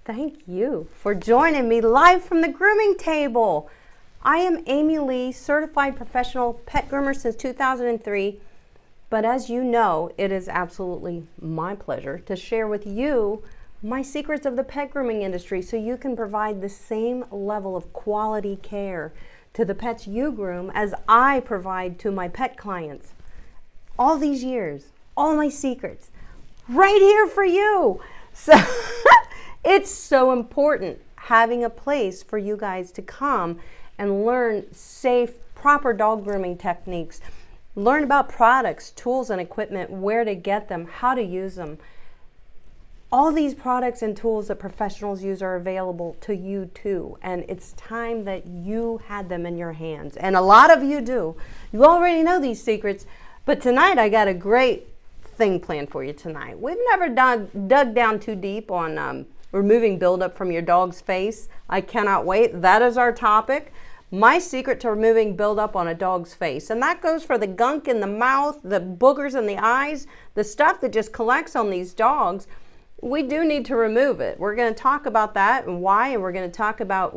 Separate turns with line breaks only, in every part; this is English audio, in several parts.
Thank you for joining me live from the grooming table. I am Amy Lee, certified professional pet groomer since 2003. But as you know, it is absolutely my pleasure to share with you my secrets of the pet grooming industry so you can provide the same level of quality care to the pets you groom as I provide to my pet clients. All these years, all my secrets, right here for you. So it's so important having a place for you guys to come and learn safe, proper dog grooming techniques. Learn about products, tools, and equipment, where to get them, how to use them. All these products and tools that professionals use are available to you too. And it's time that you had them in your hands. And a lot of you do. You already know these secrets. But tonight I got a great thing planned for you tonight. We've never dug down too deep on removing buildup from your dog's face. I cannot wait. That is our topic. My secret to removing buildup on a dog's face. And that goes for the gunk in the mouth, the boogers in the eyes, the stuff that just collects on these dogs. We do need to remove it. We're going to talk about that and why, and we're going to talk about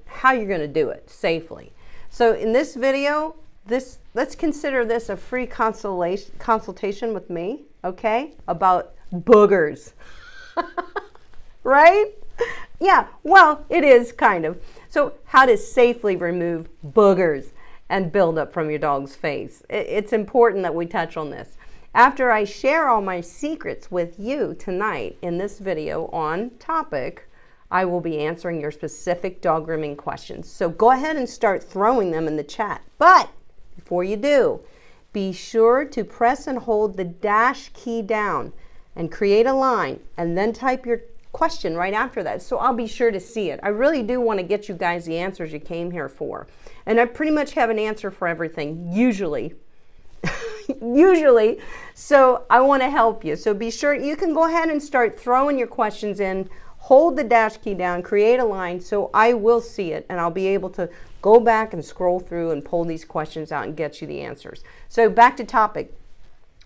how you're going to do it safely. So in this video, let's consider this a free consultation with me, okay? About boogers. Right? Yeah, well, it is kind of. So how to safely remove boogers and buildup from your dog's face. It's important that we touch on this. After I share all my secrets with you tonight in this video on topic, I will be answering your specific dog grooming questions. So go ahead and start throwing them in the chat. But before you do, be sure to press and hold the dash key down and create a line and then type your question right after that, so I'll be sure to see it. I really do want to get you guys the answers you came here for, and I pretty much have an answer for everything usually. So I want to help you, so be sure you can go ahead and start throwing your questions in. Hold the dash key down, create a line, so I will see it and I'll be able to go back and scroll through and pull these questions out and get you the answers. So back to topic.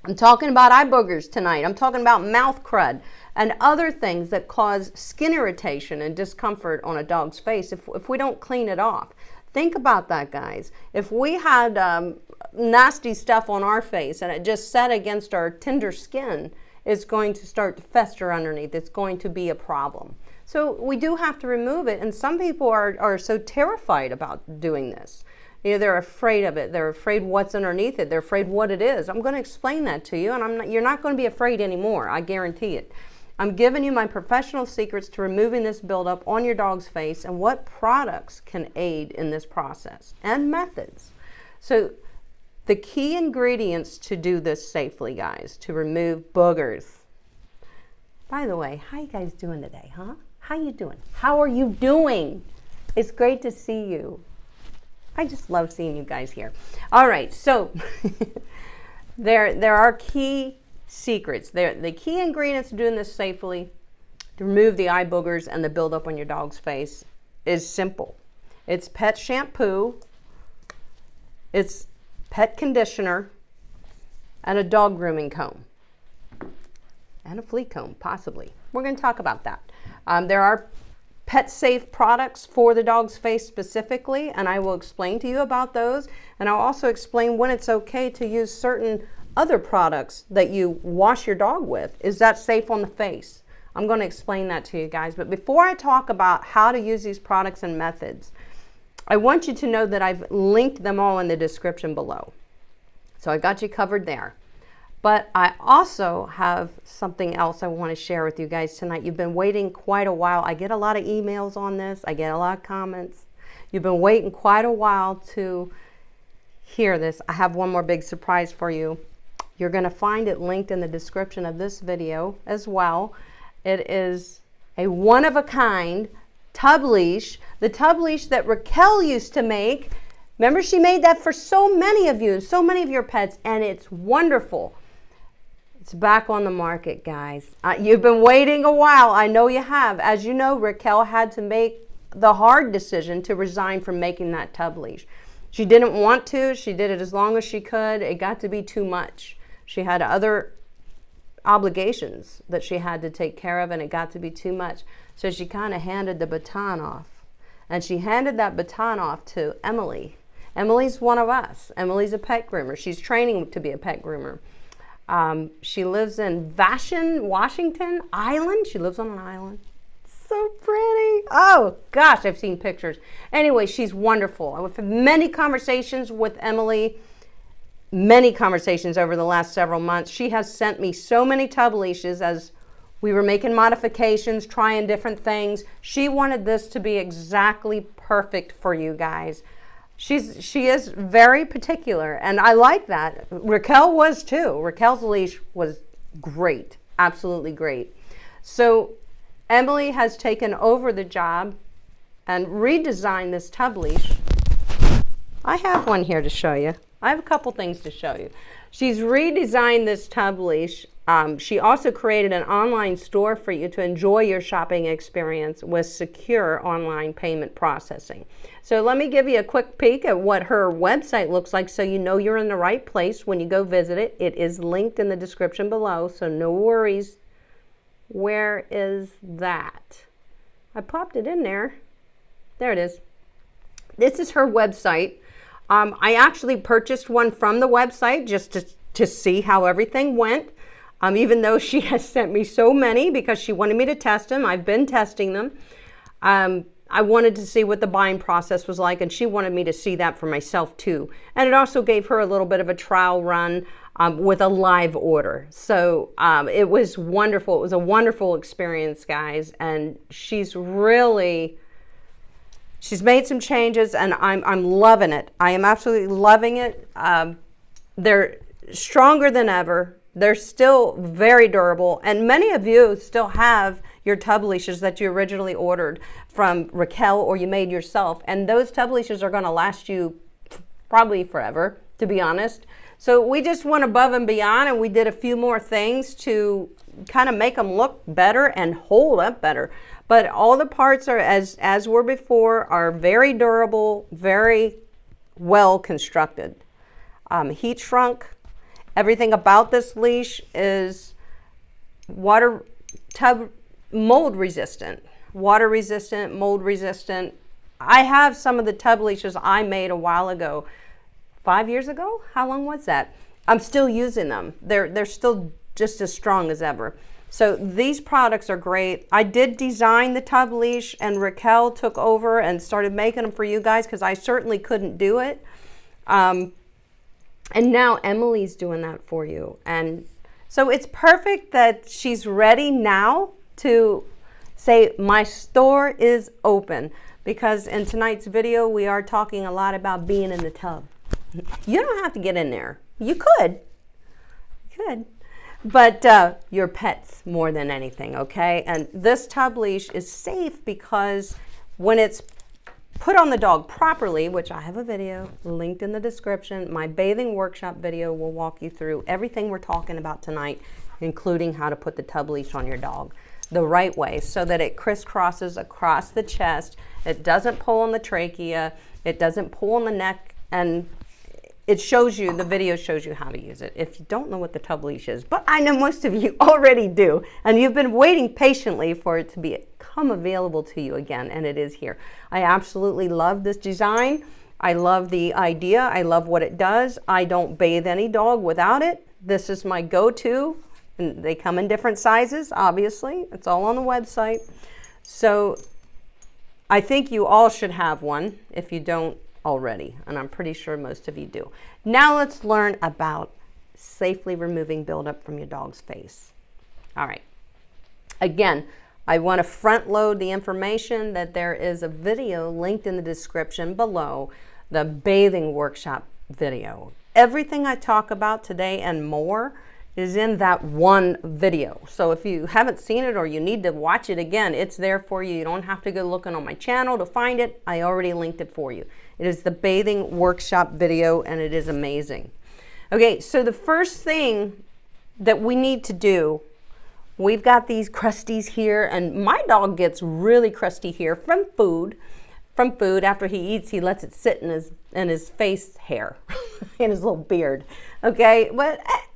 I'm talking about eye boogers tonight. I'm talking about mouth crud and other things that cause skin irritation and discomfort on a dog's face if we don't clean it off. Think about that, guys. If we had nasty stuff on our face and it just set against our tender skin, it's going to start to fester underneath. It's going to be a problem. So we do have to remove it, and some people are so terrified about doing this. You know, they're afraid of it. They're afraid what's underneath it. They're afraid what it is. I'm going to explain that to you, and you're not going to be afraid anymore. I guarantee it. I'm giving you my professional secrets to removing this buildup on your dog's face and what products can aid in this process and methods. So the key ingredients to do this safely, guys, to remove boogers. By the way, how you guys doing today, huh? How you doing? How are you doing? It's great to see you. I just love seeing you guys here. All right, so there are key secrets. The key ingredients to doing this safely to remove the eye boogers and the buildup on your dog's face is simple. It's pet shampoo, it's pet conditioner, and a dog grooming comb, and a flea comb, possibly. We're going to talk about that. There are pet safe products for the dog's face specifically, and I will explain to you about those, and I'll also explain when it's okay to use certain other products that you wash your dog with. Is that safe on the face? I'm going to explain that to you guys, but before I talk about how to use these products and methods, I want you to know that I've linked them all in the description below. So I got you covered there. But I also have something else I want to share with you guys tonight. You've been waiting quite a while. I get a lot of emails on this. I get a lot of comments. You've been waiting quite a while to hear this. I have one more big surprise for you. You're going to find it linked in the description of this video as well. It is a one-of-a-kind tub leash. The tub leash that Raquel used to make. Remember, she made that for so many of you, so many of your pets, and it's wonderful. It's back on the market, guys. You've been waiting a while. I know you have. As you know, Raquel had to make the hard decision to resign from making that tub leash. She didn't want to. She did it as long as she could. It got to be too much. She had other obligations that she had to take care of, and it got to be too much. So she kind of handed the baton off. And she handed that baton off to Emily. Emily's one of us. Emily's a pet groomer. She's training to be a pet groomer. She lives in Vashon, Washington Island. She lives on an island. So pretty. Oh gosh, I've seen pictures. Anyway, she's wonderful. I've had many conversations with Emily, many conversations over the last several months. She has sent me so many tub leashes as we were making modifications, trying different things. She wanted this to be exactly perfect for you guys. She is very particular, and I like that. Raquel was too. Raquel's leash was great, absolutely great. So Emily has taken over the job and redesigned this tub leash. I have one here to show you. I have a couple things to show you. She's redesigned this tub leash. She also created an online store for you to enjoy your shopping experience with secure online payment processing. So let me give you a quick peek at what her website looks like so you know you're in the right place when you go visit it. It is linked in the description below, so no worries. Where is that? I popped it in there. There it is. This is her website. I actually purchased one from the website just to see how everything went. Even though she has sent me so many because she wanted me to test them. I've been testing them. I wanted to see what the buying process was like, and she wanted me to see that for myself too. And it also gave her a little bit of a trial run with a live order. So it was wonderful. It was a wonderful experience, guys. And she's made some changes, and I'm loving it. I am absolutely loving it. They're stronger than ever. They're still very durable, and many of you still have your tub leashes that you originally ordered from Raquel or you made yourself, and those tub leashes are going to last you probably forever, to be honest. So we just went above and beyond, and we did a few more things to kind of make them look better and hold up better. But all the parts are, as were before, are very durable, very well constructed. Heat shrunk. Everything about this leash is mold resistant, water resistant, mold resistant. I have some of the tub leashes I made a while ago, 5 years ago. How long was that? I'm still using them. They're still just as strong as ever. So these products are great. I did design the tub leash, and Raquel took over and started making them for you guys because I certainly couldn't do it. And now Emily's doing that for you. And so it's perfect that she's ready now to say, my store is open. Because in tonight's video, we are talking a lot about being in the tub. You don't have to get in there. You could. But your pets more than anything, okay? And this tub leash is safe because when it's put on the dog properly, which I have a video linked in the description, my bathing workshop video will walk you through everything we're talking about tonight, including how to put the tub leash on your dog the right way so that it crisscrosses across the chest. It doesn't pull on the trachea. It doesn't pull on the neck. And it shows you, the video shows you how to use it if you don't know what the tub leash is. But I know most of you already do. And you've been waiting patiently for it to become available to you again. And it is here. I absolutely love this design. I love the idea. I love what it does. I don't bathe any dog without it. This is my go-to. And they come in different sizes, obviously. It's all on the website. So I think you all should have one if you don't already, and I'm pretty sure most of you do. Now let's learn about safely removing buildup from your dog's face. All right. Again, I want to front load the information that there is a video linked in the description below, the bathing workshop video. Everything I talk about today and more is in that one video. So if you haven't seen it or you need to watch it again, it's there for you. You don't have to go looking on my channel to find it. I already linked it for you. It is the bathing workshop video, and it is amazing. Okay, so the first thing that we need to do, we've got these crusties here, and my dog gets really crusty here from food. After he eats, he lets it sit in his face hair, in his little beard. Okay,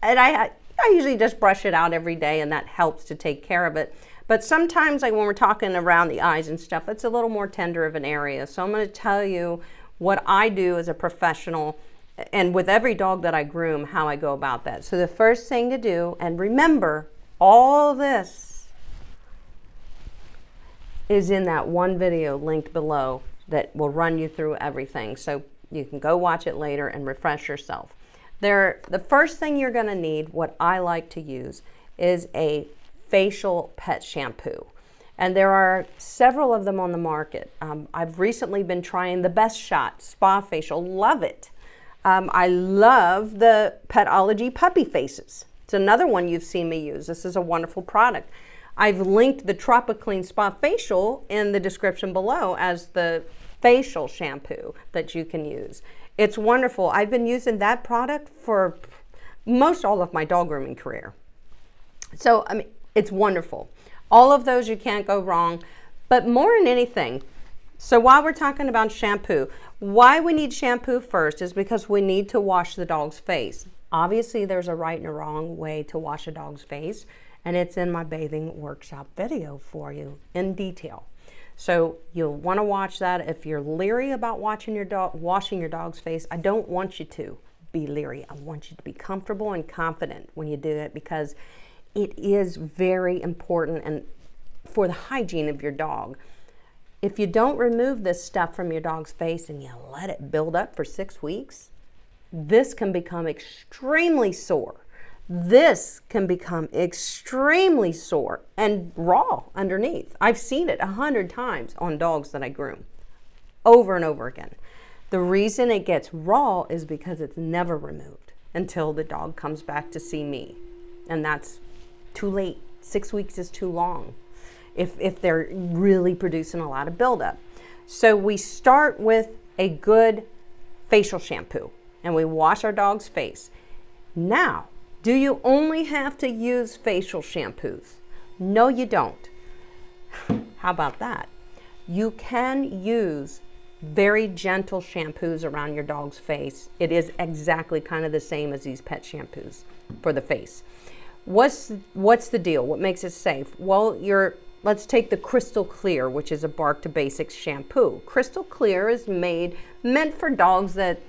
and I usually just brush it out every day, and that helps to take care of it. But sometimes, like when we're talking around the eyes and stuff, it's a little more tender of an area. So I'm going to tell you what I do as a professional, and with every dog that I groom, how I go about that. So the first thing to do, and remember, all this is in that one video linked below that will run you through everything. So you can go watch it later and refresh yourself. The first thing you're going to need, what I like to use, is a facial pet shampoo. And there are several of them on the market. I've recently been trying the Best Shot Spa Facial. Love it. I love the Petology Puppy Faces. It's another one you've seen me use. This is a wonderful product. I've linked the Tropiclean Spa Facial in the description below as the facial shampoo that you can use. It's wonderful. I've been using that product for most all of my dog grooming career. So, I mean, it's wonderful. All of those, you can't go wrong. But more than anything, so while we're talking about shampoo, why we need shampoo first is because we need to wash the dog's face. Obviously, there's a right and a wrong way to wash a dog's face, and it's in my bathing workshop video for you in detail. So you'll want to watch that. If you're leery about washing your dog's face, I don't want you to be leery. I want you to be comfortable and confident when you do it, because it is very important and for the hygiene of your dog. If you don't remove this stuff from your dog's face and you let it build up for 6 weeks, this can become extremely sore. This can become extremely sore and raw underneath. I've seen it 100 times on dogs that I groom, over and over again. The reason it gets raw is because it's never removed until the dog comes back to see me. And that's too late. 6 weeks is too long if they're really producing a lot of buildup. So we start with a good facial shampoo and we wash our dog's face. Now, do you only have to use facial shampoos? No, you don't. How about that? You can use very gentle shampoos around your dog's face. It is exactly kind of the same as these pet shampoos for the face. What's the deal? What makes it safe? Well, let's take the Crystal Clear, which is a Bark to Basics shampoo. Crystal Clear is meant for dogs that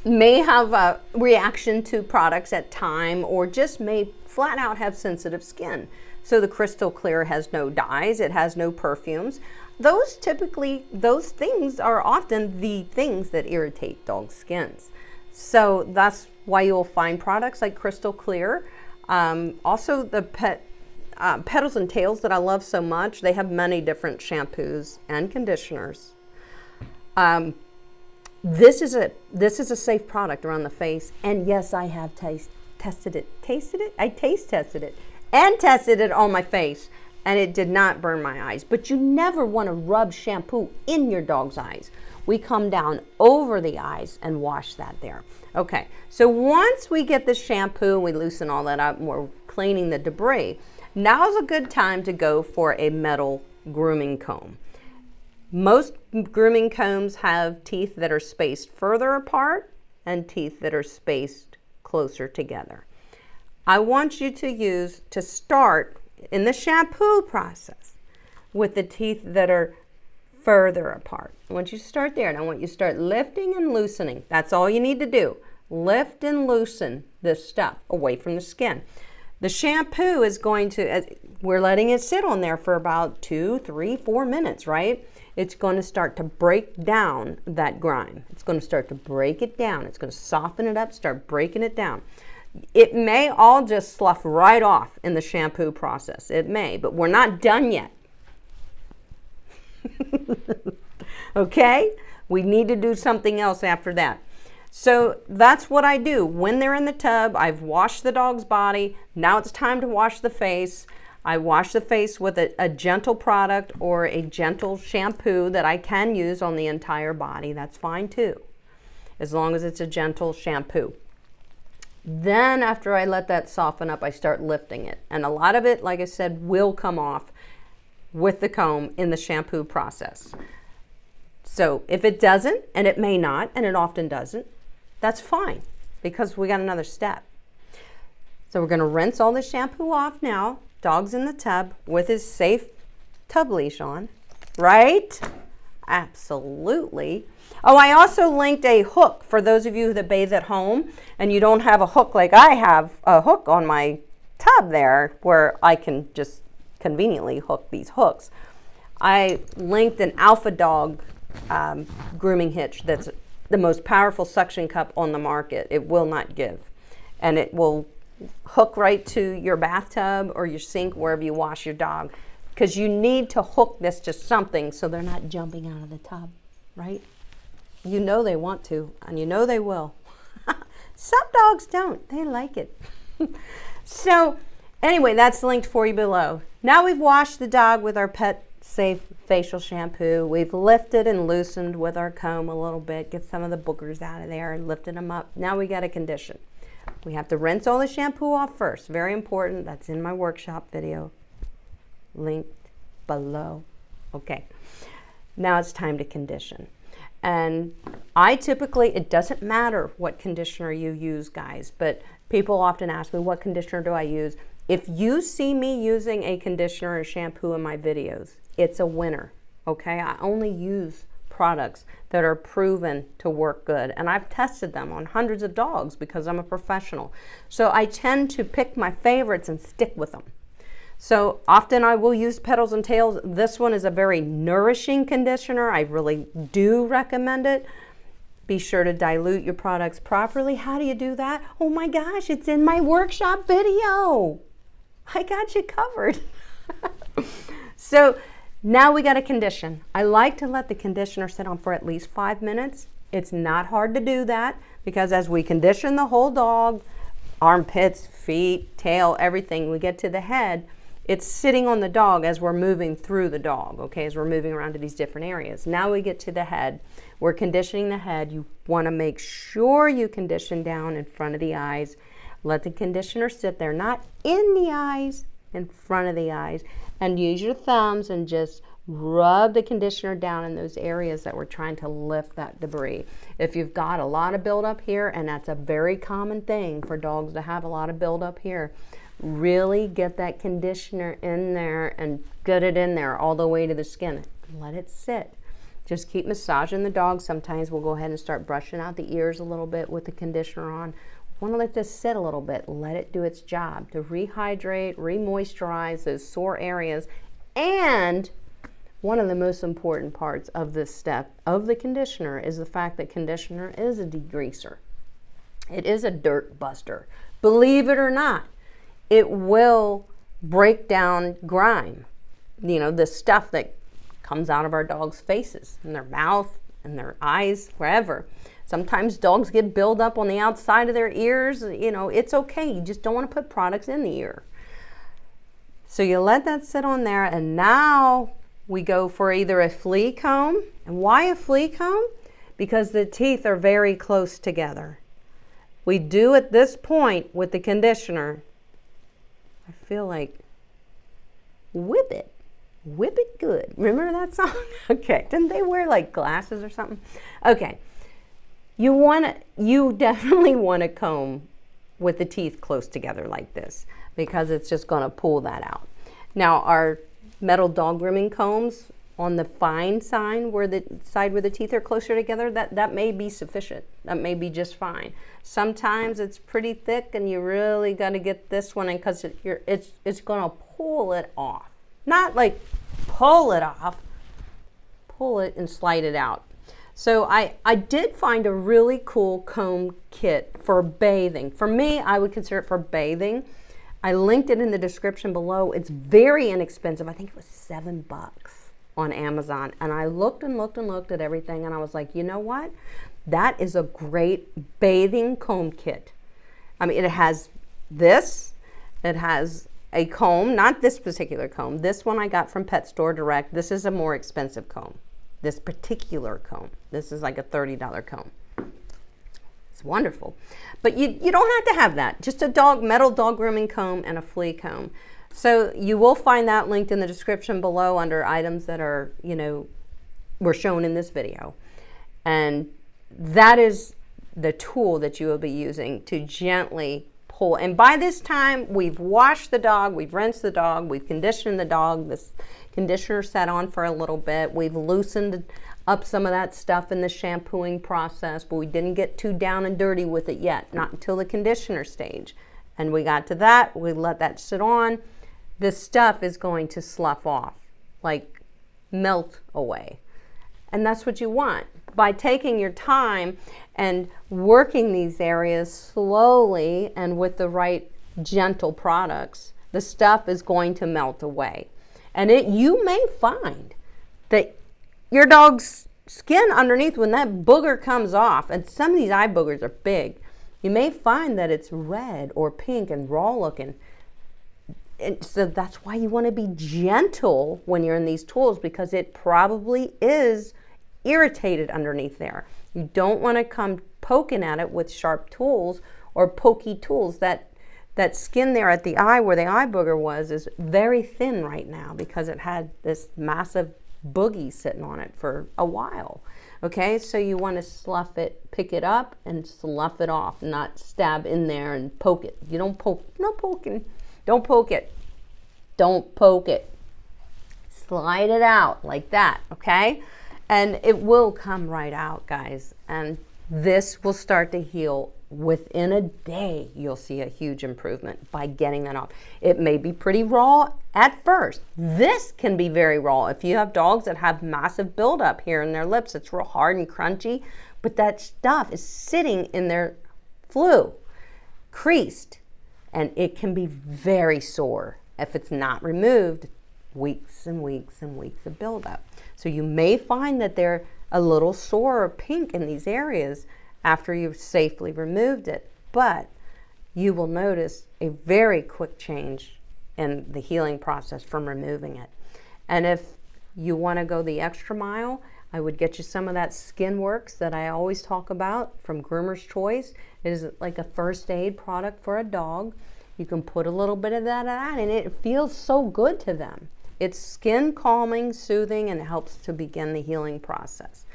may have a reaction to products at time, or just may flat out have sensitive skin. So the Crystal Clear has no dyes, it has no perfumes. Those things are often the things that irritate dog skins. So that's why you'll find products like Crystal Clear. Also the Petals and Tails that I love so much, they have many different shampoos and conditioners. This is a safe product around the face, and yes, I have tasted it. I taste tested it and tested it on my face, and it did not burn my eyes. But you never want to rub shampoo in your dog's eyes. We come down over the eyes and wash that there. Okay, so once we get the shampoo, we loosen all that up and we're cleaning the debris, now's a good time to go for a metal grooming comb. Most grooming combs have teeth that are spaced further apart and teeth that are spaced closer together. I want you to start in the shampoo process with the teeth that are further apart. I want you to start there, and I want you to start lifting and loosening. That's all you need to do. Lift and loosen this stuff away from the skin. The shampoo is going to, we're letting it sit on there for about 2, 3, 4 minutes, right? It's going to start to break down that grime. It's going to start to break it down. It's going to soften it up, start breaking it down. It may all just slough right off in the shampoo process. It may, but we're not done yet. Okay? We need to do something else after that. So that's what I do. When they're in the tub, I've washed the dog's body. Now it's time to wash the face. I wash the face with a gentle product or a gentle shampoo that I can use on the entire body. That's fine too, as long as it's a gentle shampoo. Then after I let that soften up, I start lifting it. And a lot of it, like I said, will come off with the comb in the shampoo process. So if it doesn't, and it may not, and it often doesn't, that's fine, because we got another step. So we're going to rinse all the shampoo off now. Dog's in the tub with his safe tub leash on, right? Absolutely. Oh, I also linked a hook for those of you that bathe at home and you don't have a hook like I have a hook on my tub there where I can just conveniently hook these hooks. I linked an Alpha Dog grooming hitch that's the most powerful suction cup on the market. It will not give, and it will hook right to your bathtub or your sink wherever you wash your dog, because you need to hook this to something so they're not jumping out of the tub, right? You know they want to, and you know they will. Some dogs don't. They like it. So anyway, that's linked for you below. Now we've washed the dog with our pet safe facial shampoo. We've lifted and loosened with our comb a little bit, get some of the boogers out of there and lifted them up. Now we got to condition. We have to rinse all the shampoo off first. Very important. That's in my workshop video. Linked below. Okay. Now it's time to condition. And I typically, it doesn't matter what conditioner you use, guys, but people often ask me, what conditioner do I use? If you see me using a conditioner or shampoo in my videos, it's a winner, okay? I only use products that are proven to work good, and I've tested them on hundreds of dogs because I'm a professional. So I tend to pick my favorites and stick with them. So often I will use Petals and Tails. This one is a very nourishing conditioner. I really do recommend it. Be sure to dilute your products properly. How do you do that? Oh my gosh, it's in my workshop video. I got you covered. So now we got to condition. I like to let the conditioner sit on for at least 5 minutes. It's not hard to do that because as we condition the whole dog, armpits, feet, tail, everything, we get to the head, it's sitting on the dog as we're moving through the dog, okay, as we're moving around to these different areas. Now we get to the head. We're conditioning the head. You want to make sure you condition down in front of the eyes. Let the conditioner sit there, not in the eyes, in front of the eyes. And use your thumbs and just rub the conditioner down in those areas that we're trying to lift that debris. If you've got a lot of buildup here, and that's a very common thing for dogs to have a lot of buildup here, really get that conditioner in there and get it in there all the way to the skin. Let it sit. Just keep massaging the dog. Sometimes we'll go ahead and start brushing out the ears a little bit with the conditioner on. Want to let this sit a little bit. Let it do its job to rehydrate, re-moisturize those sore areas. And one of the most important parts of this step of the conditioner is the fact that conditioner is a degreaser. It is a dirt buster. Believe it or not, it will break down grime. You know, the stuff that comes out of our dogs' faces, in their mouth, in their eyes, wherever. Sometimes dogs get buildup on the outside of their ears. You know, it's okay. You just don't want to put products in the ear. So you let that sit on there, and now we go for either a flea comb. And why a flea comb? Because the teeth are very close together. We do at this point with the conditioner, I feel like, whip it good. Remember that song? Okay, didn't they wear like glasses or something? Okay, you definitely want to comb with the teeth close together like this because it's just going to pull that out. Now our metal dog grooming combs on the fine side where the teeth are closer together, that may be sufficient. That may be just fine. Sometimes it's pretty thick and you really got to get this one in because it's going to pull it off. Not like pull it off, pull it and slide it out. So I did find a really cool comb kit for bathing. For me, I would consider it for bathing. I linked it in the description below. It's very inexpensive. I think it was $7 on Amazon. And I looked and looked and looked at everything and I was like, you know what? That is a great bathing comb kit. I mean, it has this, it has a comb, not this particular comb. This one I got from Pet Store Direct. This is a more expensive comb. This particular comb. This is like a $30 comb. It's wonderful. But you don't have to have that. Just a metal dog grooming comb and a flea comb. So you will find that linked in the description below under items that are, were shown in this video. And that is the tool that you will be using to gently whole, and by this time we've washed the dog, we've rinsed the dog, we've conditioned the dog, this conditioner sat on for a little bit, we've loosened up some of that stuff in the shampooing process, but we didn't get too down and dirty with it yet, not until the conditioner stage. And we got to that, we let that sit on. This stuff is going to slough off, like melt away. And that's what you want. By taking your time and working these areas slowly and with the right gentle products, the stuff is going to melt away. And you may find that your dog's skin underneath, when that booger comes off, and some of these eye boogers are big, you may find that it's red or pink and raw looking. And so that's why you want to be gentle when you're in these tools, because it probably is irritated underneath there. You don't want to come poking at it with sharp tools or pokey tools. That skin there at the eye where the eye booger was is very thin right now because it had this massive boogie sitting on it for a while. Okay, so you want to slough it, pick it up and slough it off, not stab in there and poke it. You don't poke, no poking. Don't poke it. Don't poke it. Slide it out like that, okay? And it will come right out, guys. And this will start to heal within a day. You'll see a huge improvement by getting that off. It may be pretty raw at first. This can be very raw. If you have dogs that have massive buildup here in their lips, it's real hard and crunchy, but that stuff is sitting in their flue, creased, and it can be very sore. If it's not removed, weeks and weeks and weeks of buildup. So you may find that they're a little sore or pink in these areas after you've safely removed it, but you will notice a very quick change in the healing process from removing it. And if you want to go the extra mile, I would get you some of that Skin Works that I always talk about from Groomer's Choice. It is like a first aid product for a dog. You can put a little bit of that on, and it feels so good to them. It's skin calming, soothing, and it helps to begin the healing process.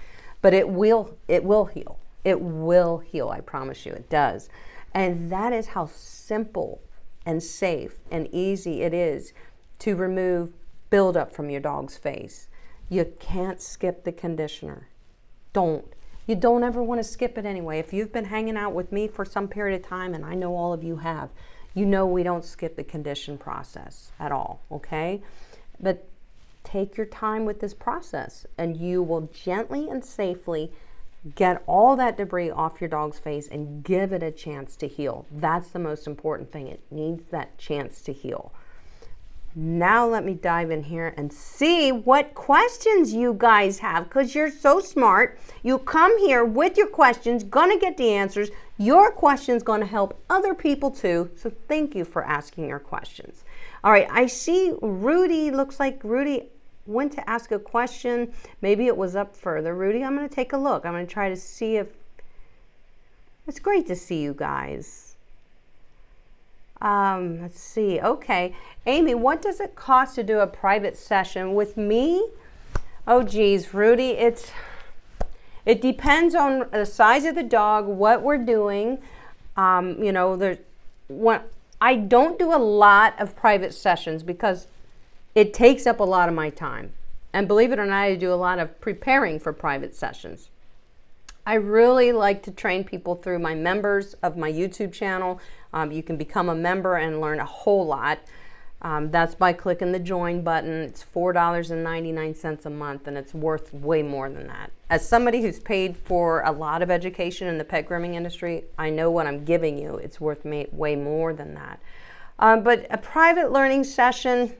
But it will heal. It will heal, I promise you, it does. And that is how simple and safe and easy it is to remove buildup from your dog's face. You can't skip the conditioner. Don't. You don't ever want to skip it anyway. If you've been hanging out with me for some period of time, and I know all of you have, you know we don't skip the condition process at all, okay? But take your time with this process and you will gently and safely get all that debris off your dog's face and give it a chance to heal. That's the most important thing. It needs that chance to heal. Now let me dive in here and see what questions you guys have, because you're so smart. You come here with your questions, gonna get the answers. Your question's gonna help other people too, so thank you for asking your questions. All right, I see Rudy, looks like Rudy went to ask a question. Maybe it was up further. Rudy, I'm gonna take a look. I'm gonna try to see if, it's great to see you guys. Let's see, okay. Amy, what does it cost to do a private session with me? Oh geez, Rudy, it depends on the size of the dog, what we're doing. You know, I don't do a lot of private sessions because it takes up a lot of my time. And believe it or not, I do a lot of preparing for private sessions. I really like to train people through my members of my YouTube channel. You can become a member and learn a whole lot. That's by clicking the join button. It's $4.99 a month, and it's worth way more than that. As somebody who's paid for a lot of education in the pet grooming industry, I know what I'm giving you. It's worth way more than that. But a private learning session,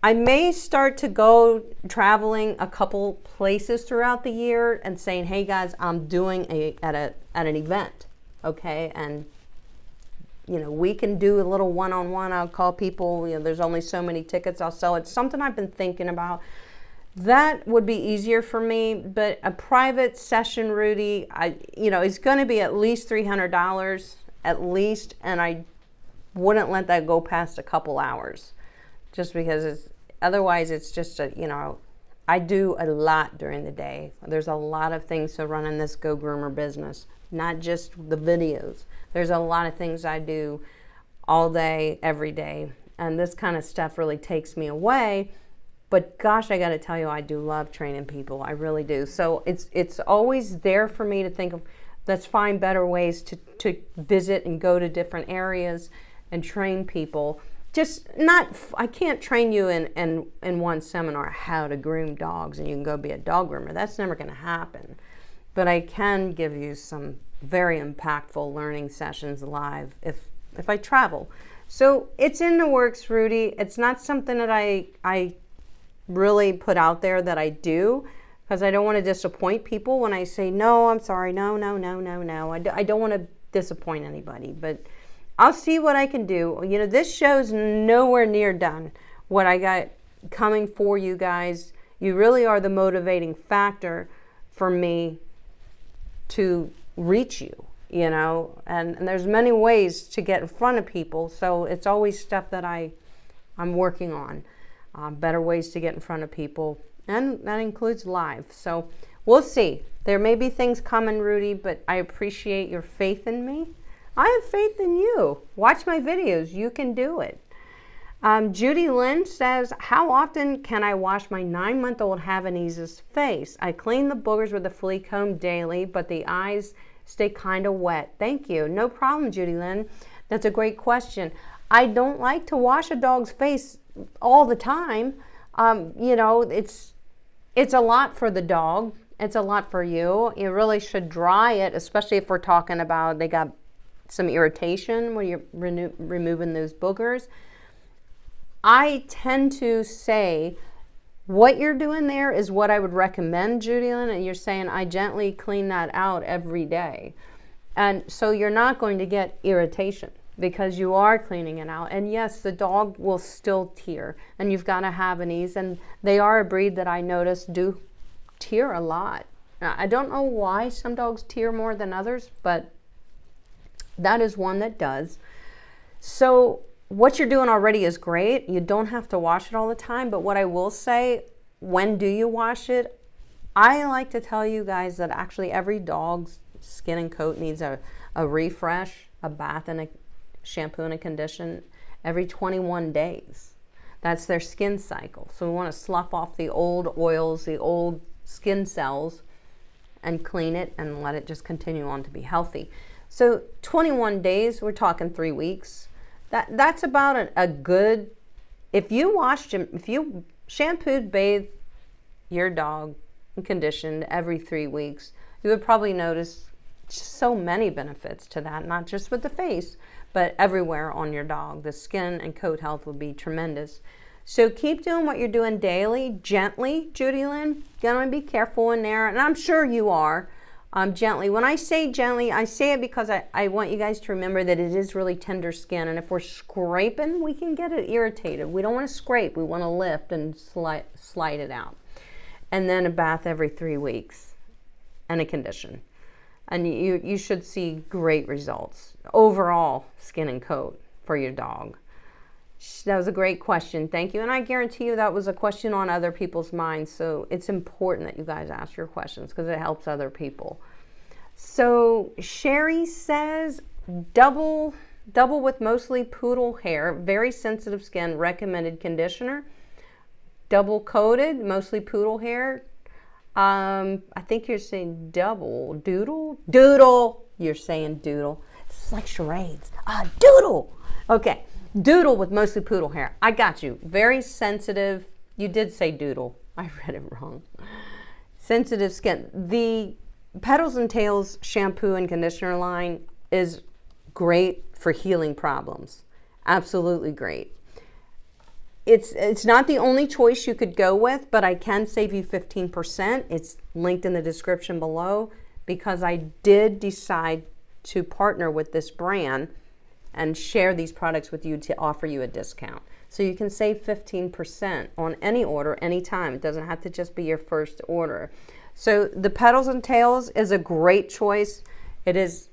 I may start to go traveling a couple places throughout the year and saying, hey guys, I'm doing at an event, okay? And you know, we can do a little one-on-one. I'll call people, you know, there's only so many tickets, I'll sell it. It's something I've been thinking about. That would be easier for me, but a private session, Rudy, you know, it's gonna be at least $300, at least, and I wouldn't let that go past a couple hours, just because otherwise it's just you know, I do a lot during the day. There's a lot of things to run in this Go Groomer business, not just the videos. There's a lot of things I do all day, every day. And this kind of stuff really takes me away. But gosh, I got to tell you, I do love training people. I really do. So it's always there for me to think of, let's find better ways to visit and go to different areas and train people. Just not, I can't train you in one seminar how to groom dogs and you can go be a dog groomer. That's never going to happen. But I can give you some very impactful learning sessions live if I travel. So it's in the works, Rudy. It's not something that I really put out there that I do, because I don't want to disappoint people when I say, no, I'm sorry, no. I don't want to disappoint anybody, but I'll see what I can do. You know, this show's nowhere near done. What I got coming for you guys, you really are the motivating factor for me to reach you, you know, and there's many ways to get in front of people. So it's always stuff that I'm working on, better ways to get in front of people. And that includes live. So we'll see. There may be things coming, Rudy, but I appreciate your faith in me. I have faith in you. Watch my videos. You can do it. Judy Lynn says, how often can I wash my 9-month-old Havanese's face? I clean the boogers with a flea comb daily, but the eyes stay kind of wet. Thank you. No problem, Judy Lynn. That's a great question. I don't like to wash a dog's face all the time. You know, it's a lot for the dog. It's a lot for you. You really should dry it, especially if we're talking about they got some irritation when you're removing those boogers. I tend to say what you're doing there is what I would recommend, Judy Lynn, and you're saying I gently clean that out every day. And so you're not going to get irritation because you are cleaning it out. And yes, the dog will still tear, and you've got to have an ease. And they are a breed that I notice do tear a lot. Now, I don't know why some dogs tear more than others, but that is one that does. So what you're doing already is great. You don't have to wash it all the time, but what I will say, when do you wash it? I like to tell you guys that actually every dog's skin and coat needs a refresh, a bath and a shampoo and a condition every 21 days. That's their skin cycle. So we want to slough off the old oils, the old skin cells, and clean it and let it just continue on to be healthy. So 21 days, we're talking 3 weeks. That's about a good, if you washed him, if you shampooed, bathed your dog and conditioned every 3 weeks, you would probably notice so many benefits to that, not just with the face, but everywhere on your dog. The skin and coat health would be tremendous. So keep doing what you're doing daily, gently, Judy Lynn. Gonna be careful in there, and I'm sure you are. Gently. When I say gently, I say it because I want you guys to remember that it is really tender skin, and if we're scraping, we can get it irritated. We don't want to scrape. We want to lift and slide it out. And then a bath every 3 weeks and a condition. And you should see great results. Overall, skin and coat for your dog. That was a great question. Thank you. And I guarantee you that was a question on other people's minds. So it's important that you guys ask your questions because it helps other people. So Sherry says, double with mostly poodle hair, very sensitive skin, recommended conditioner. Double coated, mostly poodle hair. I think you're saying double. Doodle? Doodle. You're saying doodle. It's like charades. Doodle. Okay. Doodle with mostly poodle hair. I got you. Very sensitive. You did say doodle. I read it wrong. Sensitive skin. The Petals and Tails shampoo and conditioner line is great for healing problems. Absolutely great. It's not the only choice you could go with, but I can save you 15%. It's linked in the description below because I did decide to partner with this brand and share these products with you to offer you a discount. So you can save 15% on any order, anytime. It doesn't have to just be your first order. So the Petals and Tails is a great choice. It is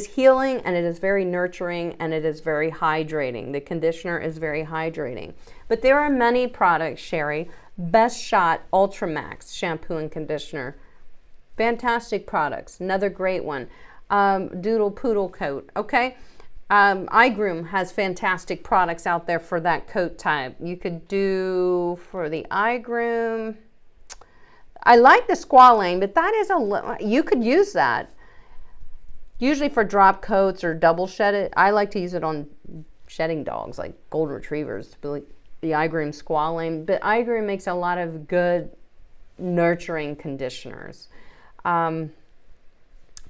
healing, and it is very nurturing, and it is very hydrating. The conditioner is very hydrating. But there are many products, Sherry. Best Shot Ultra Max shampoo and conditioner. Fantastic products. Another great one. Doodle Poodle Coat. Okay. iGroom has fantastic products out there for that coat type. You could do for the iGroom. I like the squalane, but that is you could use that. Usually for drop coats or double shed it. I like to use it on shedding dogs like golden retrievers, the iGroom squalane. But iGroom makes a lot of good nurturing conditioners.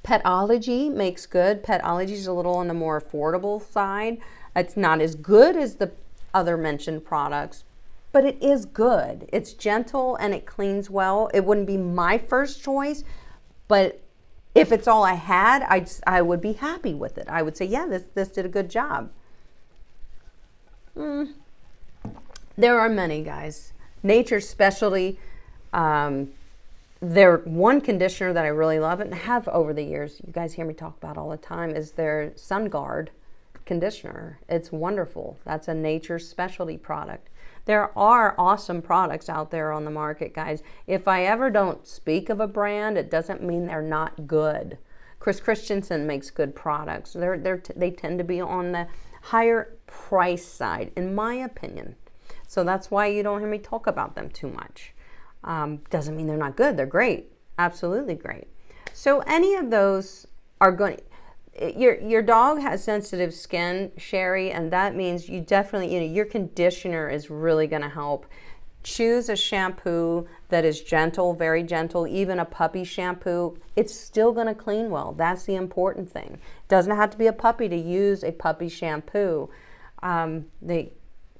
Petology makes good. Petology is a little on the more affordable side. It's not as good as the other mentioned products, but it is good. It's gentle and it cleans well. It wouldn't be my first choice, but if it's all I had, I would be happy with it. I would say, yeah, this did a good job. There are many, guys. Nature's Specialty. Their one conditioner that I really love and have over the years, you guys hear me talk about all the time, is their Sun Guard conditioner. It's wonderful. That's a Nature's Specialty product. There are awesome products out there on the market, guys. If I ever don't speak of a brand, it doesn't mean they're not good. Chris Christensen makes good products. They tend to be on the higher price side, in my opinion. So that's why you don't hear me talk about them too much. Doesn't mean they're not good. They're great. Absolutely great. So any of those are going to... Your dog has sensitive skin, Sherry, and that means you definitely, your conditioner is really going to help. Choose a shampoo that is gentle, very gentle, even a puppy shampoo. It's still going to clean well. That's the important thing. It doesn't have to be a puppy to use a puppy shampoo. The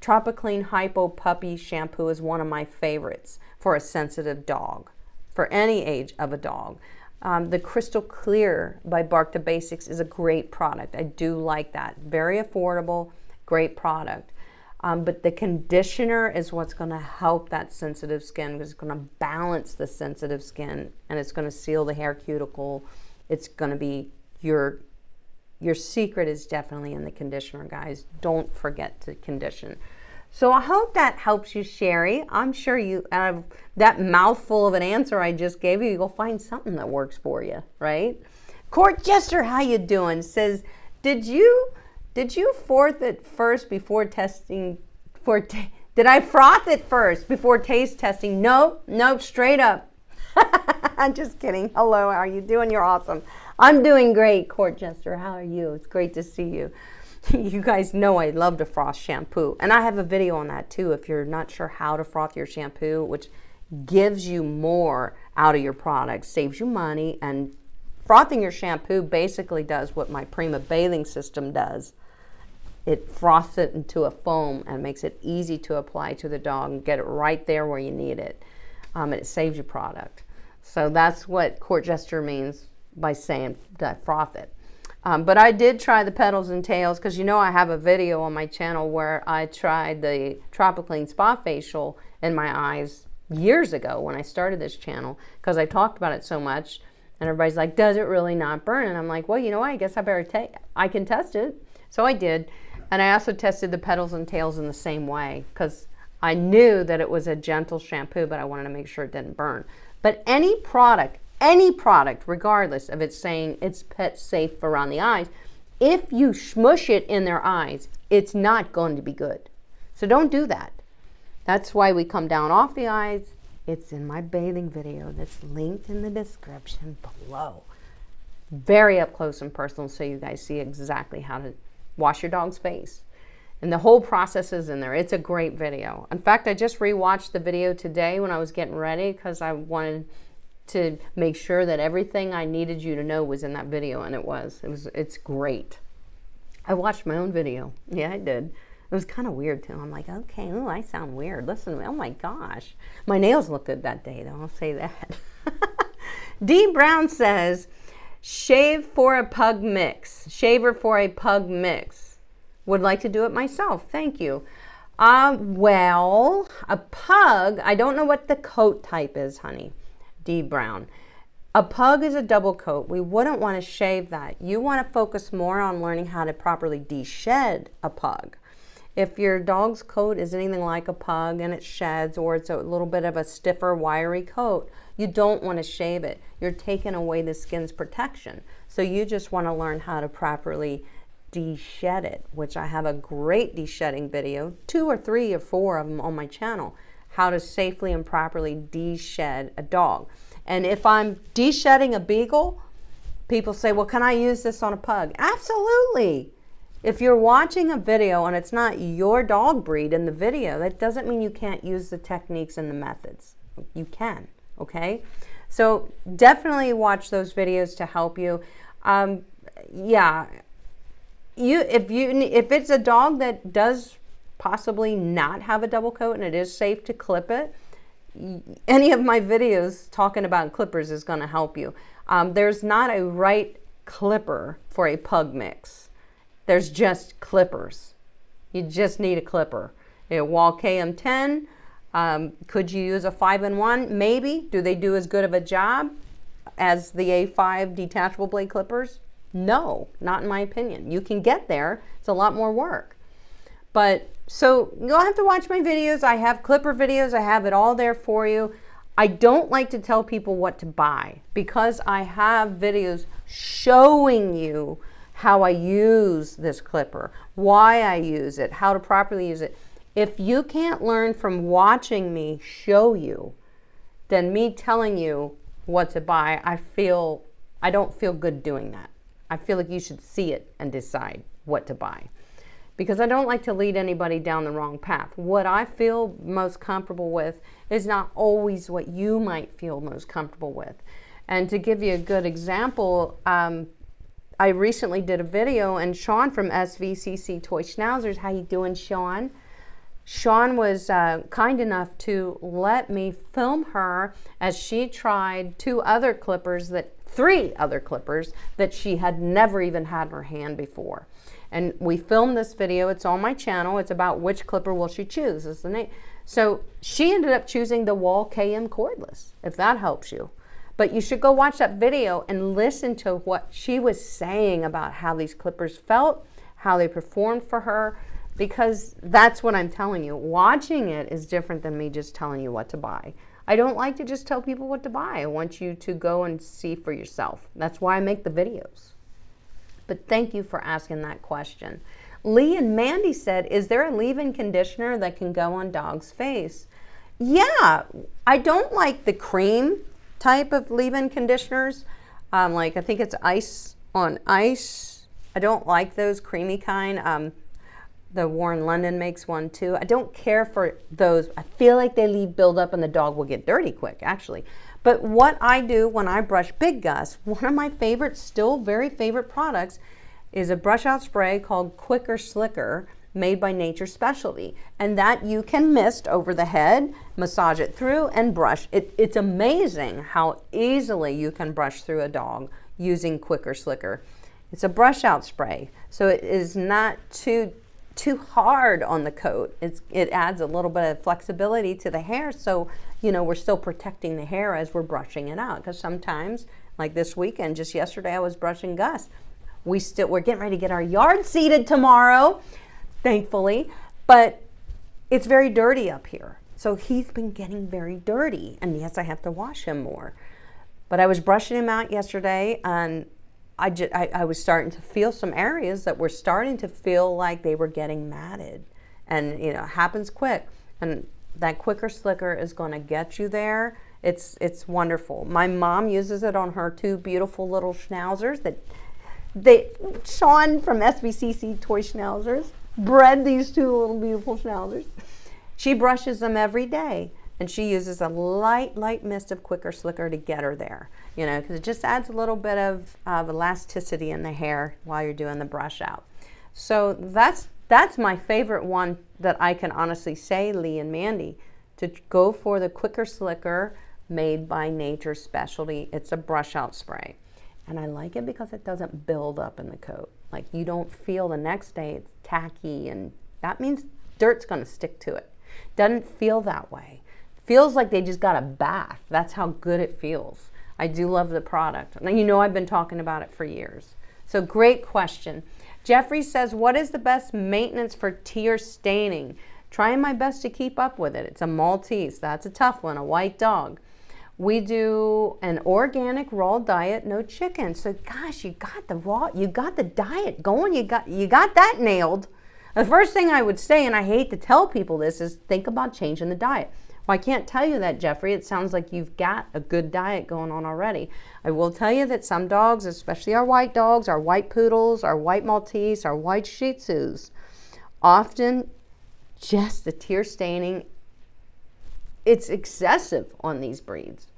Tropiclean Hypo Puppy Shampoo is one of my favorites for a sensitive dog, for any age of a dog. The Crystal Clear by Bark to Basics is a great product. I do like that. Very affordable, great product. But the conditioner is what's going to help that sensitive skin, because it's going to balance the sensitive skin and it's going to seal the hair cuticle. It's going to be your secret is definitely in the conditioner, guys. Don't forget to condition. So I hope that helps you, Sherry. I'm sure you, out of that mouthful of an answer I just gave you, you'll find something that works for you, right? Court Jester, how you doing? Says, did you froth it first before testing? Did I froth it first before taste testing? Nope, straight up. I'm just kidding. Hello, how are you doing? You're awesome. I'm doing great, Court Jester. How are you? It's great to see you. You guys know I love to froth shampoo, and I have a video on that too if you're not sure how to froth your shampoo, which gives you more out of your product, saves you money, and frothing your shampoo basically does what my Prima bathing system does. It froths it into a foam and makes it easy to apply to the dog and get it right there where you need it, and it saves you product. So that's what Court Jester means by saying that froth it. But I did try the petals and tails, because you know I have a video on my channel where I tried the Tropiclean Spa Facial in my eyes years ago when I started this channel, because I talked about it so much and everybody's like, does it really not burn? And I'm like, well, you know what, I guess I can test it. So I did, and I also tested the petals and tails in the same way, because I knew that it was a gentle shampoo, but I wanted to make sure it didn't burn. But any product, regardless of it saying it's pet safe around the eyes, if you smush it in their eyes, it's not going to be good. So don't do that. That's why we come down off the eyes. It's in my bathing video that's linked in the description below. Very up close and personal, so you guys see exactly how to wash your dog's face. And the whole process is in there. It's a great video. In fact, I just rewatched the video today when I was getting ready, because I wanted to make sure that everything I needed you to know was in that video, and it's great. I watched my own video. Yeah, I did. It was kind of weird too. I'm like, okay, ooh, I sound weird. Listen, oh my gosh. My nails looked good that day though, I'll say that. D. Brown says, shaver for a pug mix. Would like to do it myself. Thank you. Well, a pug, I don't know what the coat type is, honey. D. Brown. A pug is a double coat. We wouldn't want to shave that. You want to focus more on learning how to properly de-shed a pug. If your dog's coat is anything like a pug and it sheds, or it's a little bit of a stiffer, wiry coat, you don't want to shave it. You're taking away the skin's protection. So you just want to learn how to properly de-shed it, which I have a great de-shedding video, 2 or 3 or 4 of them on my channel, how to safely and properly de-shed a dog. And if I'm de-shedding a beagle, people say, well, can I use this on a pug? Absolutely. If you're watching a video and it's not your dog breed in the video, that doesn't mean you can't use the techniques and the methods. You can, okay? So definitely watch those videos to help you. Yeah, if it's a dog that does possibly not have a double coat and it is safe to clip it, any of my videos talking about clippers is going to help you. There's not a right clipper for a pug mix. There's just clippers. You just need a clipper. A Wall KM10. Could you use a 5-in-1? Maybe. Do they do as good of a job as the A5 detachable blade clippers? No, not in my opinion. You can get there. It's a lot more work. But so you'll have to watch my videos. I have clipper videos. I have it all there for you. I don't like to tell people what to buy because I have videos showing you how I use this clipper, why I use it, how to properly use it. If you can't learn from watching me show you, then me telling you what to buy, I don't feel good doing that. I feel like you should see it and decide what to buy, because I don't like to lead anybody down the wrong path. What I feel most comfortable with is not always what you might feel most comfortable with. And to give you a good example, I recently did a video, and Sean from SVCC Toy Schnauzers, how you doing, Sean? Sean was kind enough to let me film her as she tried 3 other clippers that she had never even had in her hand before. And we filmed this video. It's on my channel. It's about which clipper will she choose is the name. So she ended up choosing the Wall KM cordless, if that helps you. But you should go watch that video and listen to what she was saying about how these clippers felt, how they performed for her, because that's what I'm telling you. Watching it is different than me just telling you what to buy. I don't like to just tell people what to buy. I want you to go and see for yourself. That's why I make the videos. But thank you for asking that question. Lee and Mandy said, is there a leave-in conditioner that can go on dog's face? Yeah, I don't like the cream type of leave-in conditioners. Like I think it's ice on ice. I don't like those creamy kind. The Warren London makes one too. I don't care for those. I feel like they leave buildup and the dog will get dirty quick, actually. But what I do when I brush Big Gus, one of my favorite, still very favorite products is a brush out spray called Quicker Slicker, made by Nature Specialty. And that you can mist over the head, massage it through, and brush. It's amazing how easily you can brush through a dog using Quicker Slicker. It's a brush out spray, so it is not too hard on the coat. It adds a little bit of flexibility to the hair, so you know we're still protecting the hair as we're brushing it out. Because sometimes, like this weekend, just yesterday, I was brushing Gus. We're getting ready to get our yard seeded tomorrow, thankfully, but it's very dirty up here. So he's been getting very dirty, and yes, I have to wash him more. But I was brushing him out yesterday, and I was starting to feel some areas that were starting to feel like they were getting matted. And you know, it happens quick. And that Quicker Slicker is going to get you there. It's wonderful. My mom uses it on her 2 beautiful little schnauzers that Sean from SVCC Toy Schnauzers bred these 2 little beautiful schnauzers. She brushes them every day, and she uses a light mist of Quicker Slicker to get her there. You know, because it just adds a little bit of elasticity in the hair while you're doing the brush out. So that's my favorite one that I can honestly say, Lee and Mandy, to go for the Quicker Slicker made by Nature Specialty. It's a brush out spray. And I like it because it doesn't build up in the coat. Like you don't feel the next day it's tacky, and that means dirt's going to stick to it. Doesn't feel that way. Feels like they just got a bath. That's how good it feels. I do love the product. Now, you know I've been talking about it for years. So great question. Jeffrey says, what is the best maintenance for tear staining? Trying my best to keep up with it. It's a Maltese. That's a tough one, a white dog. We do an organic raw diet, no chicken. So gosh, you got the diet going. You got that nailed. The first thing I would say, and I hate to tell people this, is think about changing the diet. Well, I can't tell you that, Jeffrey. It sounds like you've got a good diet going on already. I will tell you that some dogs, especially our white dogs, our white poodles, our white Maltese, our white Shih Tzus, often just the tear staining, it's excessive on these breeds.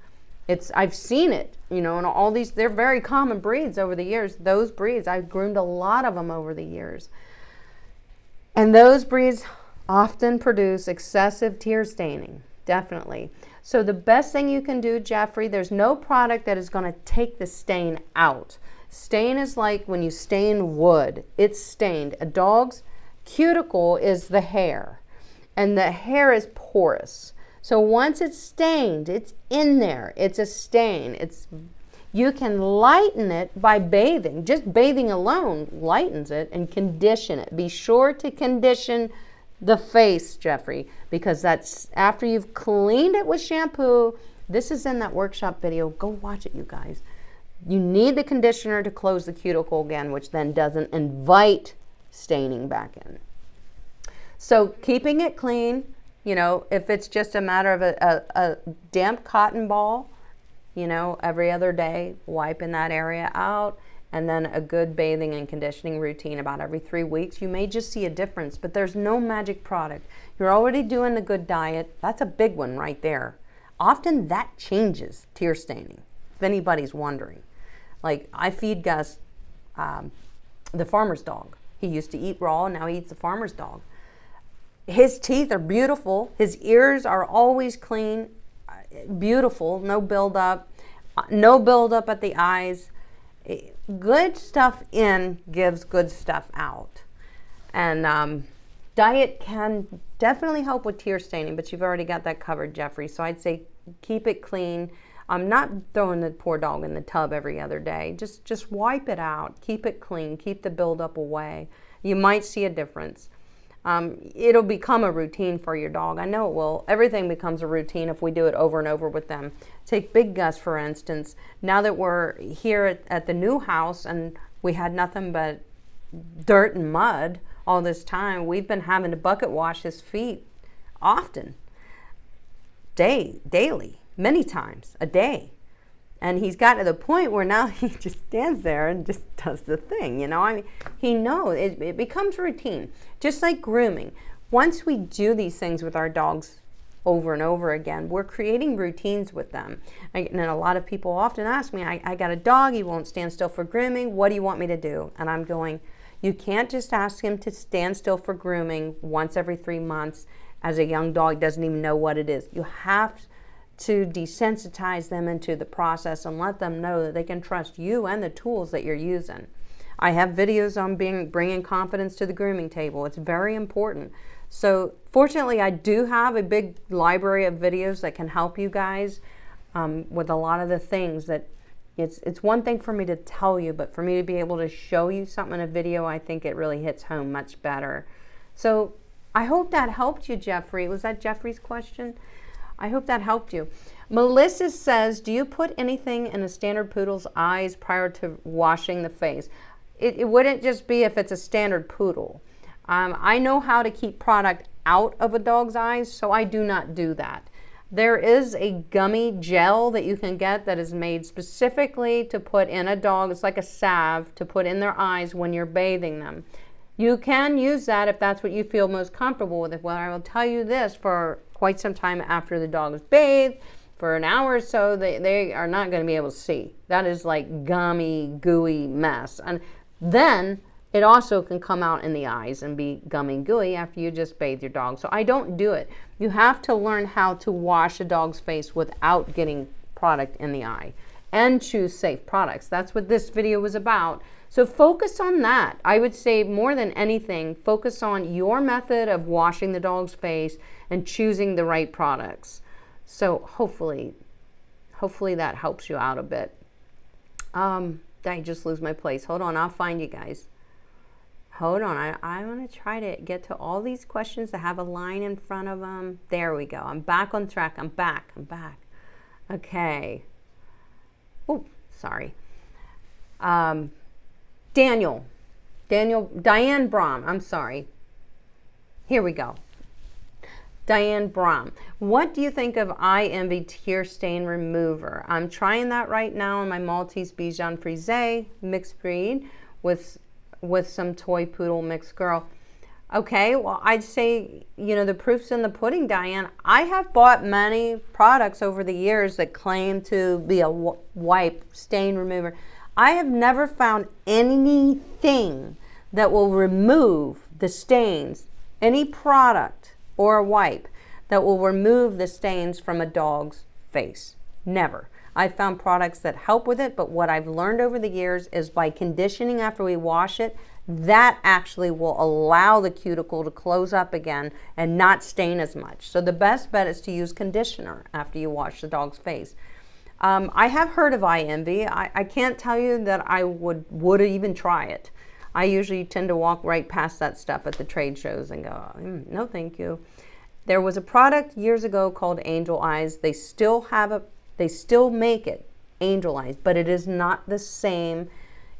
I've seen it, you know, and all these, they're very common breeds over the years. Those breeds, I've groomed a lot of them over the years. And those breeds often produce excessive tear staining, definitely. So the best thing you can do, Jeffrey, there's no product that is going to take the stain out. Stain is like when you stain wood. It's stained. A dog's cuticle is the hair, and the hair is porous. So once it's stained, it's in there. It's a stain. You can lighten it by bathing. Just bathing alone lightens it, and condition it. Be sure to condition the face, Jeffrey, because that's after you've cleaned it with shampoo. This is in that workshop video. Go watch it, you guys. You need the conditioner to close the cuticle again, which then doesn't invite staining back in. So keeping it clean, you know, if it's just a matter of a damp cotton ball, you know, every other day, wiping that area out, and then a good bathing and conditioning routine about every 3 weeks, you may just see a difference, but there's no magic product. You're already doing a good diet. That's a big one right there. Often that changes tear staining, if anybody's wondering. Like I feed Gus the farmer's dog. He used to eat raw, and now he eats the farmer's dog. His teeth are beautiful. His ears are always clean, beautiful, no buildup at the eyes. Good stuff in gives good stuff out. And diet can definitely help with tear staining, but you've already got that covered, Jeffrey. So I'd say keep it clean. I'm not throwing the poor dog in the tub every other day. Just wipe it out. Keep it clean. Keep the buildup away. You might see a difference. It'll become a routine for your dog. I know it will. Everything becomes a routine if we do it over and over with them. Take Big Gus, for instance. Now that we're here at the new house and we had nothing but dirt and mud all this time, we've been having to bucket wash his feet often, daily, many times a day. And he's gotten to the point where now he just stands there and just does the thing, you know. I mean, he knows it becomes routine, just like grooming. Once we do these things with our dogs over and over again, we're creating routines with them. And a lot of people often ask me, I got a dog, he won't stand still for grooming. What do you want me to do? And I'm going, you can't just ask him to stand still for grooming once every 3 months as a young dog doesn't even know what it is. You have to desensitize them into the process and let them know that they can trust you and the tools that you're using. I have videos on bringing confidence to the grooming table. It's very important. So fortunately, I do have a big library of videos that can help you guys with a lot of the things that it's one thing for me to tell you, but for me to be able to show you something in a video, I think it really hits home much better. So I hope that helped you, Jeffrey. Was that Jeffrey's question? I hope that helped you. Melissa says, do you put anything in a standard poodle's eyes prior to washing the face? It wouldn't just be if it's a standard poodle. I know how to keep product out of a dog's eyes, so I do not do that. There is a gummy gel that you can get that is made specifically to put in a dog. It's like a salve to put in their eyes when you're bathing them. You can use that if that's what you feel most comfortable with. Well, I will tell you this, for quite some time after the dog is bathed, for an hour or so, they are not going to be able to see. That is like gummy, gooey mess. And then it also can come out in the eyes and be gummy and gooey after you just bathe your dog. So I don't do it. You have to learn how to wash a dog's face without getting product in the eye, and choose safe products. That's what this video was about. So focus on that. I would say more than anything, focus on your method of washing the dog's face and choosing the right products. So hopefully that helps you out a bit. Did I just lose my place? Hold on, I'll find you guys. Hold on, I want to try to get to all these questions that have a line in front of them. There we go. I'm back on track. I'm back. Okay. Oh, sorry. Diane Brom, I'm sorry. Here we go. Diane Brom, what do you think of I Envy tear stain remover? I'm trying that right now on my Maltese Bichon Frise mixed breed with some toy poodle mixed girl. Okay, well, I'd say, you know, the proof's in the pudding, Diane. I have bought many products over the years that claim to be a wipe stain remover. I have never found anything that will remove the stains, any product or a wipe that will remove the stains from a dog's face. Never. I've found products that help with it, but what I've learned over the years is by conditioning after we wash it, that actually will allow the cuticle to close up again and not stain as much. So the best bet is to use conditioner after you wash the dog's face. I have heard of I Envy. I can't tell you that I would even try it. I usually tend to walk right past that stuff at the trade shows and go, no thank you. There was a product years ago called Angel Eyes. They still make it, Angel Eyes, but it is not the same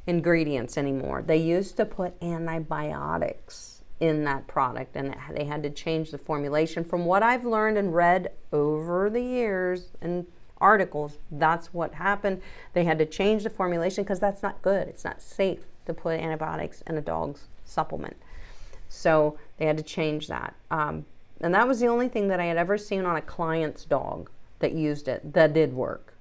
ingredients anymore. They used to put antibiotics in that product, and they had to change the formulation. From what I've learned and read over the years in articles, that's what happened. They had to change the formulation because that's not good. It's not safe to put antibiotics in a dog's supplement. So they had to change that. And that was the only thing that I had ever seen on a client's dog that used it that did work.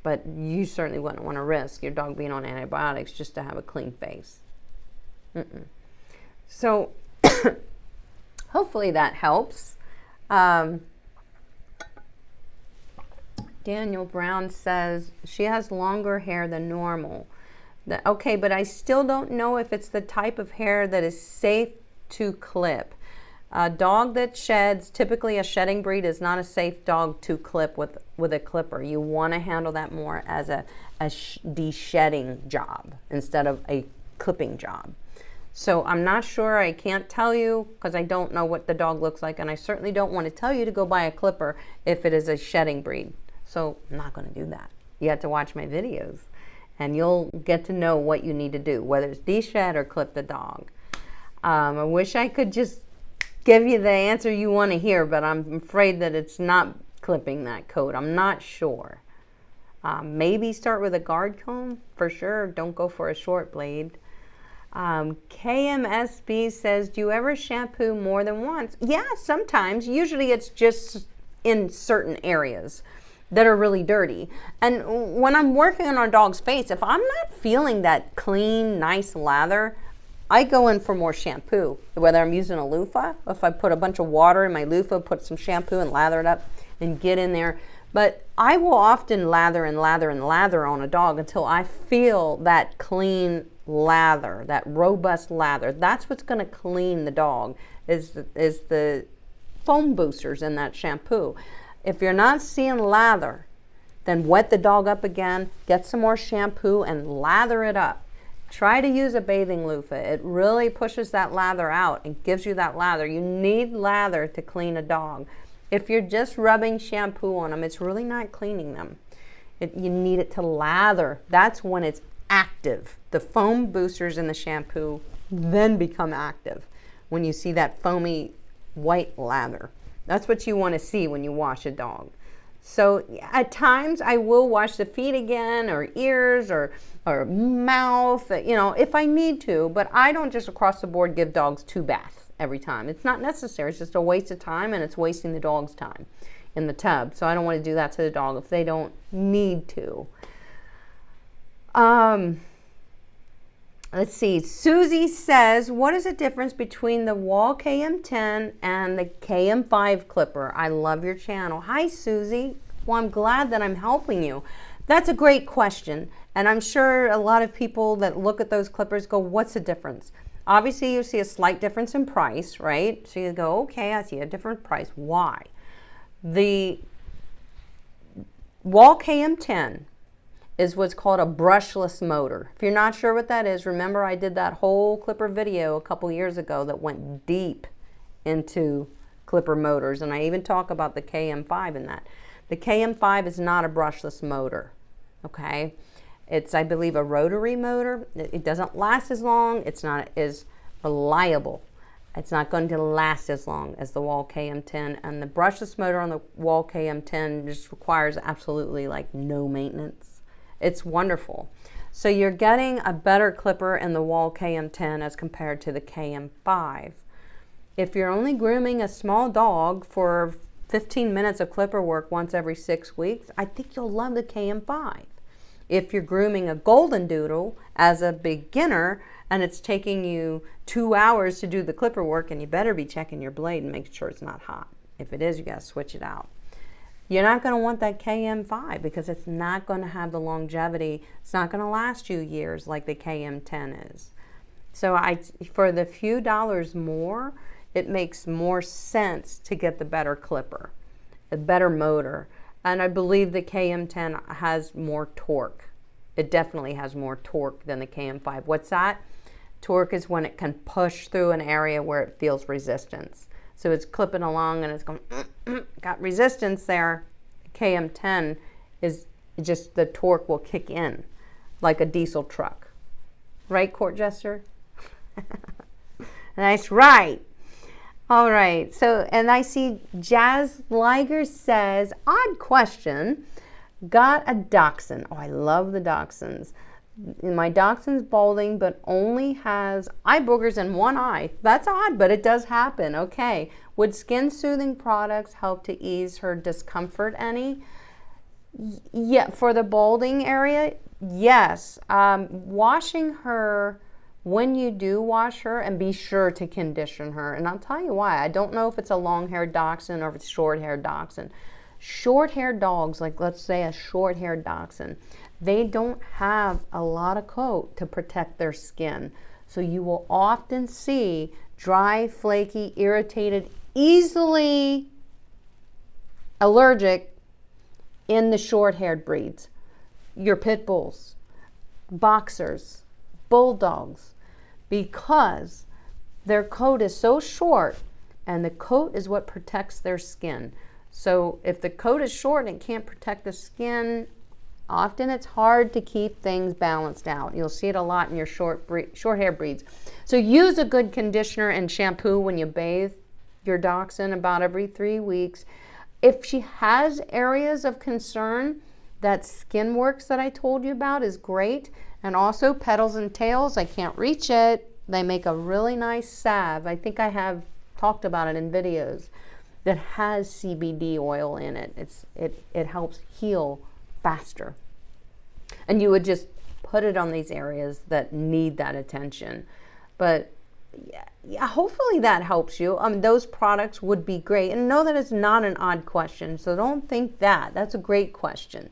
But you certainly wouldn't want to risk your dog being on antibiotics just to have a clean face. So hopefully that helps. Daniel Brown says she has longer hair than normal. Okay, but I still don't know if it's the type of hair that is safe to clip. A dog that sheds, typically a shedding breed, is not a safe dog to clip with a clipper. You want to handle that more as a de-shedding job instead of a clipping job. So I'm not sure. I can't tell you because I don't know what the dog looks like, and I certainly don't want to tell you to go buy a clipper if it is a shedding breed. So I'm not going to do that. You have to watch my videos and you'll get to know what you need to do, whether it's de-shed or clip the dog. I wish I could just give you the answer you want to hear, but I'm afraid that it's not clipping that coat. I'm not sure. Maybe start with a guard comb for sure. Don't go for a short blade. KMSB says, do you ever shampoo more than once? Yeah, sometimes. Usually it's just in certain areas that are really dirty. And when I'm working on a dog's face, if I'm not feeling that clean, nice lather, I go in for more shampoo. Whether I'm using a loofah, if I put a bunch of water in my loofah, put some shampoo and lather it up and get in there. But I will often lather and lather and lather on a dog until I feel that clean lather, that robust lather. That's what's going to clean the dog, is the foam boosters in that shampoo. If you're not seeing lather, then wet the dog up again, get some more shampoo and lather it up. Try to use a bathing loofah. It really pushes that lather out and gives you that lather. You need lather to clean a dog. If you're just rubbing shampoo on them, it's really not cleaning them. You need it to lather. That's when it's active. The foam boosters in the shampoo then become active when you see that foamy white lather. That's what you want to see when you wash a dog. So at times I will wash the feet again, or ears, or mouth, you know, if I need to, but I don't just across the board give dogs 2 baths every time. It's not necessary. It's just a waste of time, and it's wasting the dog's time in the tub. So I don't want to do that to the dog if they don't need to. Let's see. Susie says, what is the difference between the Wall KM10 and the KM5 clipper? I love your channel. Hi, Susie. Well, I'm glad that I'm helping you. That's a great question. And I'm sure a lot of people that look at those clippers go, what's the difference? Obviously, you see a slight difference in price, right? So you go, okay, I see a different price. Why? The Wall KM10 is what's called a brushless motor. If you're not sure what that is, remember I did that whole clipper video a couple years ago that went deep into clipper motors, and I even talk about the KM5 in that. The KM5 is not a brushless motor, okay? It's, I believe, a rotary motor. It doesn't last as long. It's not as reliable. It's not going to last as long as the Wahl KM10, and the brushless motor on the Wahl KM10 just requires absolutely like no maintenance. It's wonderful. So you're getting a better clipper in the Wahl KM10 as compared to the KM5. If you're only grooming a small dog for 15 minutes of clipper work once every 6 weeks, I think you'll love the KM5. If you're grooming a golden doodle as a beginner and it's taking you 2 hours to do the clipper work, and you better be checking your blade and making sure it's not hot. If it is, you gotta switch it out. You're not going to want that KM5 because it's not going to have the longevity. It's not going to last you years like the KM10 is. So for the few dollars more, it makes more sense to get the better clipper, a better motor. And I believe the KM10 has more torque. It definitely has more torque than the KM5. What's that? Torque is when it can push through an area where it feels resistance. So it's clipping along and it's going, got resistance there. KM10 is just, the torque will kick in like a diesel truck. Right, Court Jester? Nice, right. All right, so, and I see Jazz Liger says, odd question, got a Dachshund. Oh, I love the Dachshunds. My Dachshund's balding, but only has eye boogers in one eye. That's odd, but it does happen. Okay. Would skin soothing products help to ease her discomfort any? Yeah, for the balding area, yes. Washing her, when you do wash her, and be sure to condition her. And I'll tell you why. I don't know if it's a long-haired Dachshund or if it's short-haired Dachshund. Short-haired dogs, like let's say a short-haired Dachshund, they don't have a lot of coat to protect their skin. So you will often see dry, flaky, irritated, easily allergic in the short-haired breeds. Your pit bulls, boxers, bulldogs, because their coat is so short, and the coat is what protects their skin. So if the coat is short and it can't protect the skin, often it's hard to keep things balanced out. You'll see it a lot in your short-hair breeds. So use a good conditioner and shampoo when you bathe your Dachshund about every 3 weeks. If she has areas of concern, that skin works that I told you about is great. And also Petals and Tails, I can't reach it. They make a really nice salve. I think I have talked about it in videos that has CBD oil in it. It helps heal faster. And you would just put it on these areas that need that attention. But yeah, hopefully that helps you. Those products would be great. And know that it's not an odd question, so don't think that. That's a great question.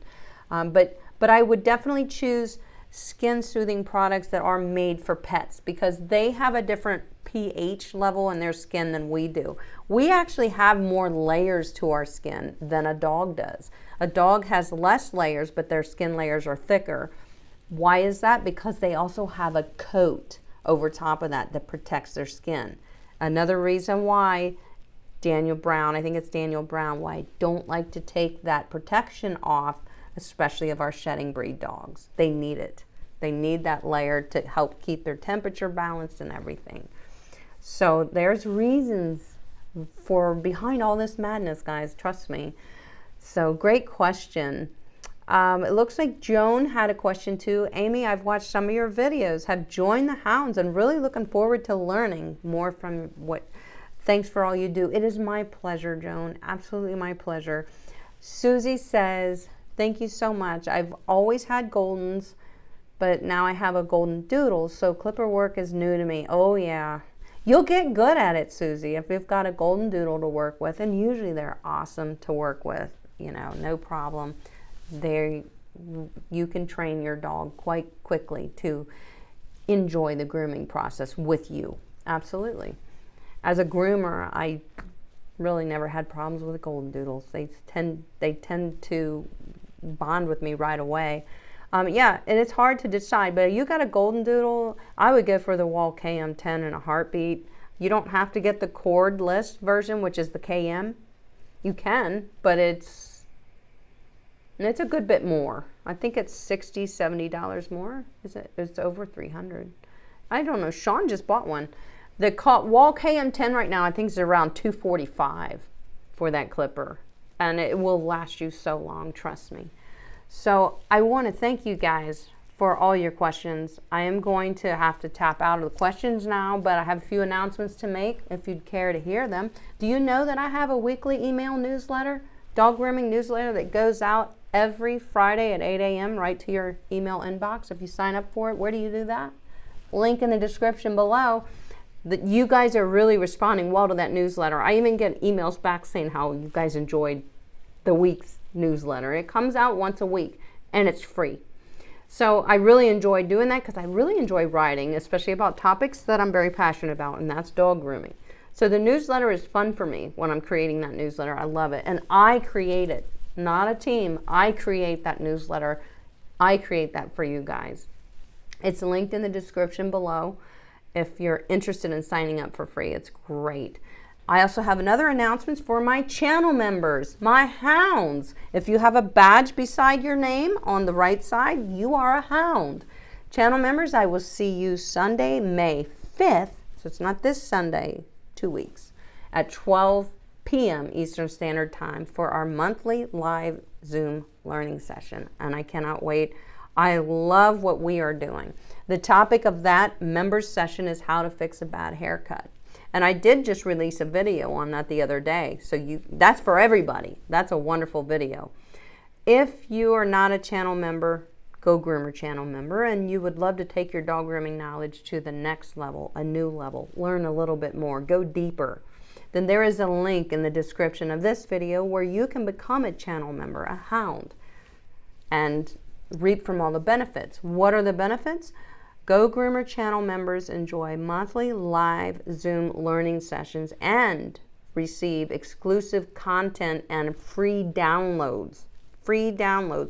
But I would definitely choose skin soothing products that are made for pets because they have a different pH level in their skin than we do. We actually have more layers to our skin than a dog does. A dog has less layers, but their skin layers are thicker. Why is that? Because they also have a coat over top of that protects their skin. Another reason why Daniel Brown, I think it's Daniel Brown, why I don't like to take that protection off, especially of our shedding breed dogs. They need it. They need that layer to help keep their temperature balanced and everything. So there's reasons for behind all this madness, guys, trust me. So great question. It looks like Joan had a question too. Amy, I've watched some of your videos, have joined the hounds and really looking forward to learning more from thanks for all you do. It is my pleasure, Joan, absolutely my pleasure. Susie says, thank you so much. I've always had Goldens, but now I have a Golden Doodle, so clipper work is new to me. Oh yeah. You'll get good at it, Susie, if you've got a Golden Doodle to work with, and usually they're awesome to work with, you know, no problem. You can train your dog quite quickly to enjoy the grooming process with you. Absolutely. As a groomer, I really never had problems with the Golden Doodles. They tend to bond with me right away. Yeah, and it's hard to decide, but if you got a Golden Doodle, I would go for the Wahl KM10 in a heartbeat. You don't have to get the cordless version, which is the KM. You can, but it's And it's a good bit more. I think it's $60, $70 more. Is it? It's over 300. I don't know. Sean just bought one. The Wall KM10 right now, I think is around $245 for that clipper. And it will last you so long, trust me. So I want to thank you guys for all your questions. I am going to have to tap out of the questions now, but I have a few announcements to make if you'd care to hear them. Do you know that I have a weekly email newsletter, dog grooming newsletter, that goes out every Friday at 8 a.m. right to your email inbox if you sign up for it? Where do you do that? Link in the description below. That you guys are really responding well to that newsletter. I even get emails back saying how you guys enjoyed the week's newsletter. It comes out once a week and it's free. So I really enjoy doing that because I really enjoy writing, especially about topics that I'm very passionate about, and that's dog grooming. So the newsletter is fun for me when I'm creating that newsletter. I love it. And I create it, not a team. I create that newsletter. I create that for you guys. It's linked in the description below. If you're interested in signing up for free, it's great. I also have another announcement for my channel members, my hounds. If you have a badge beside your name on the right side, you are a hound. Channel members, I will see you Sunday, May 5th, so it's not this Sunday, 2 weeks, at 12 p.m. Eastern Standard Time for our monthly live Zoom learning session. And I cannot wait. I love what we are doing. The topic of that members session is how to fix a bad haircut. And I did just release a video on that the other day. So that's for everybody. That's a wonderful video. If you are not a channel member, Go Groomer channel member, and you would love to take your dog grooming knowledge to the next level, a new level, learn a little bit more, go deeper, then there is a link in the description of this video where you can become a channel member, a hound, and reap from all the benefits. What are the benefits? Go Groomer channel members enjoy monthly live Zoom learning sessions and receive exclusive content and free downloads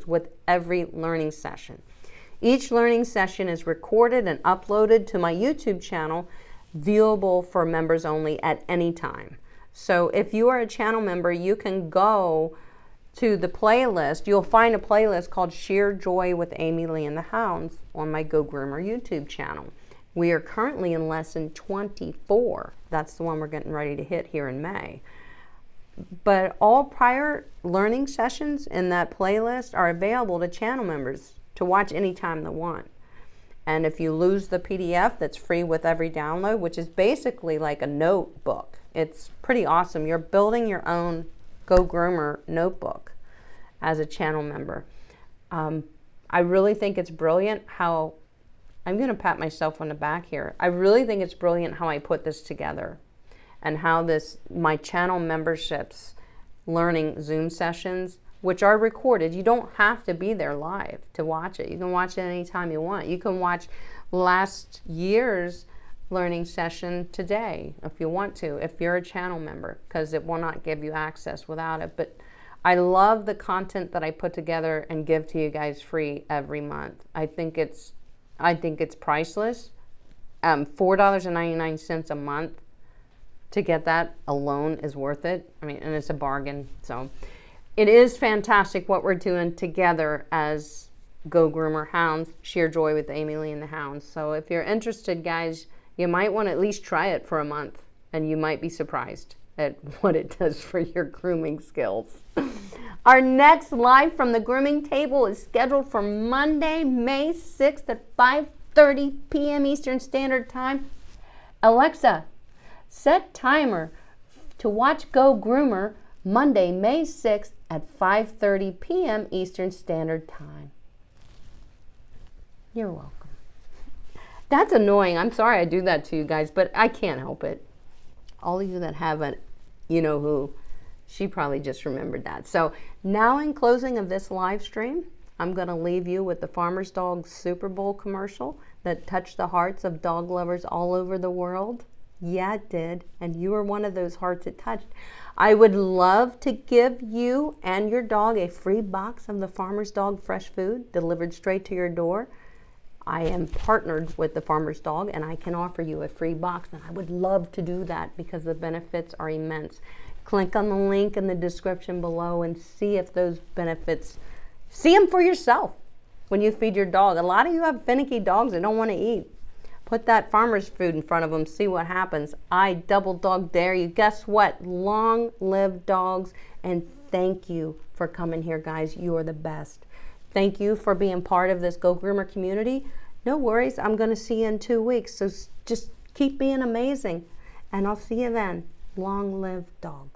with every learning session. Each learning session is recorded and uploaded to my YouTube channel, viewable for members only at any time. So if you are a channel member, you can go to the playlist. You'll find a playlist called Sheer Joy with Amy Lee and the Hounds on my Go Groomer YouTube channel. We are currently in lesson 24. That's the one we're getting ready to hit here in May. But all prior learning sessions in that playlist are available to channel members to watch anytime they want. And if you lose the PDF, that's free with every download, which is basically like a notebook. It's pretty awesome. You're building your own Go Groomer notebook as a channel member. I really think it's brilliant how, I'm going to pat myself on the back here. I really think it's brilliant how I put this together and how my channel memberships learning Zoom sessions, which are recorded. You don't have to be there live to watch it. You can watch it anytime you want. You can watch last year's learning session today if you want to, if you're a channel member, because it will not give you access without it. But I love the content that I put together and give to you guys free every month. I think it's priceless. $4.99 a month to get that alone is worth it. I mean, and it's a bargain. So it is fantastic what we're doing together as Go Groomer Hounds, Sheer Joy with Amy Lee and the Hounds. So if you're interested, guys, you might want to at least try it for a month, and you might be surprised at what it does for your grooming skills. Our next live from the grooming table is scheduled for Monday, May 6th at 5:30 p.m. Eastern Standard Time. Alexa, set timer to watch Go Groomer Monday, May 6th at 5:30 p.m. Eastern Standard Time. You're welcome. That's annoying. I'm sorry I do that to you guys, but I can't help it. All of you that have a you-know-who, she probably just remembered that. So now in closing of this live stream, I'm going to leave you with the Farmer's Dog Super Bowl commercial that touched the hearts of dog lovers all over the world. Yeah, it did. And you were one of those hearts it touched. I would love to give you and your dog a free box of the Farmer's Dog fresh food delivered straight to your door. I am partnered with the Farmer's Dog, and I can offer you a free box, and I would love to do that because the benefits are immense. Click on the link in the description below and see if those benefits See them for yourself when you feed your dog. A lot of you have finicky dogs that don't want to eat. Put that farmer's food in front of them, see what happens. I double dog dare you. Guess what? Long live dogs, and thank you for coming here, guys. You are the best. Thank you for being part of this Go Groomer community. No worries, I'm going to see you in 2 weeks, so just keep being amazing, and I'll see you then. Long live dogs.